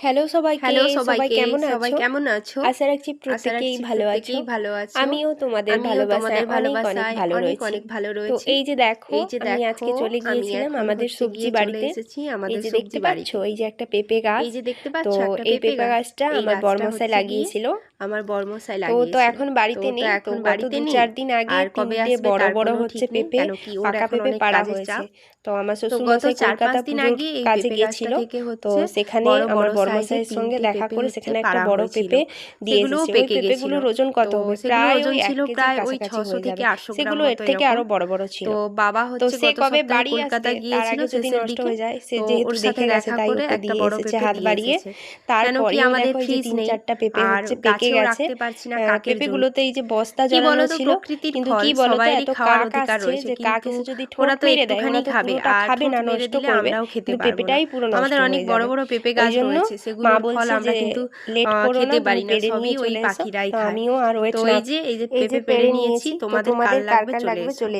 Hello সবাইকে, hello সবাই সবাইকে, কেমন সবাই আছো? কেমন আছো? আশা রাখছি আশা প্রত্যেকেই রাখছি ভালো আছো। প্রত্যেকেই ভালো আছো। আমিও তোমাদের আমিও ভালোবাসায় তোমাদের অনেক অনেক ভালোবাসায় ভালো অনেক রয়েছি। অনেক ভালো তো রয়েছি। এই যে দেখো, এই যে আমি দেখো, আজকে চলে আমি গিয়েছিলাম এখন আমাদের হচ্ছে সবজি গিয়ে চলে বাড়িতে। এসেছি এই আমাদের যে দেখতে সবজি পাচ্ছ, বাড়িতে। এই যে একটা পেঁপে গাছ। এই যে দেখতে তো পাচ্ছ একটা এই পেঁপে পেঁপে গাছ। গাছটা এই আমার গাছটা বড়মশাই হচ্ছে গিয়ে লাগিয়েছিল। আমার বড়মশাই তো লাগিয়েছিল। এখন বাড়িতে তো নেই। তো এখন গত বাড়িতে নেই। 2-4 দিন আগে আর কবে 3টে আসবে বড় তার বড় কোনো হচ্ছে ঠিক নেই, পেঁপে, কেন কি ওর পাকা এখন পেঁপে অনেক পাড়া কাজের হয়েছে। চাপ। তো আমার তো গত শ্বশুরমশাই কলকাতা 4-5 দিন পুজোর আগে এই কাজে পেঁপে গাছটা গিয়েছিল। থেকে তো হচ্ছে সেখানে বড় আমার বড় সাইজের বড়মশাইয়ের সঙ্গে 3টে দেখা পেঁপে করে হচ্ছে সেখানে একটা পাড়া বড় হয়েছিল। পেঁপে দিয়ে সেগুলোও এসেছে। ওই পেকে গেছিল। পেঁপেগুলোর ওজন তো কত হবে? সেগুলোর প্রায় ওজন ওই 1 ছিল কেজির প্রায় ওই কাছাকাছি 600 হয়ে থেকে যাবে। 800 গ্রাম সেগুলো এর মতো থেকে এরকম। আরো বড় বড় ছিল। তো বাবা তো হচ্ছে সে গত কবে সপ্তাহে বাড়ি কলকাতা আসবে তার গিয়েছিল আগে যদি শেষের নষ্ট দিকে। হয়ে যায়, সে তো যেহেতু ওর সাথে দেখে গেছে দেখা তাই করে ওকে একটা দিয়ে বড় এসেছে পেঁপে হাত দিয়ে বাড়িয়ে। এসেছে। কেন কি তারপরেও আমাদের দেখো এই যে ফ্রিজ নেই, 3-4টা পেঁপে আর হচ্ছে পেকে গাছেও গেছে। রাখতে পারছি না কাকের জন্য। পেঁপেগুলোতে এই যে বস্তা কি জড়ানো বলতো, ছিল। প্রকৃতির কিন্তু ফল কি বলতো, সবাইরই এত খাওয়ার কাক অধিকার আসছে রয়েছে, যে কাক কিন্তু এসে যদি ওরা ঠোঁট তো মেরে দেয়, একটুখানি ওরা তো খাবে, পুরোটা আর খাবে ঠোঁট না, মেরে নষ্ট দিলে করবে। আমরাও খেতে কিন্তু পারবো না। পেঁপেটাই পুরো নষ্ট আমাদের অনেক হয়ে বড় যাবে। বড় পেঁপে ওই গাছ জন্য রয়েছে, মা সেগুলোর ফল বলছে আমরা যে কিন্তু লেট করো না, খেতে তুমি পারি না, পেরে সবই নিয়ে ওই চলে এসো। পাখিরাই তো খায়। আমিও আর ওয়েট তো না এই যে এই যে পেঁপে পেরে পেরে নিয়েছি, নিয়েছি। তো তোমাদের কার তোমাদের কার লাগবে কার চলে লাগবে এসো। চলে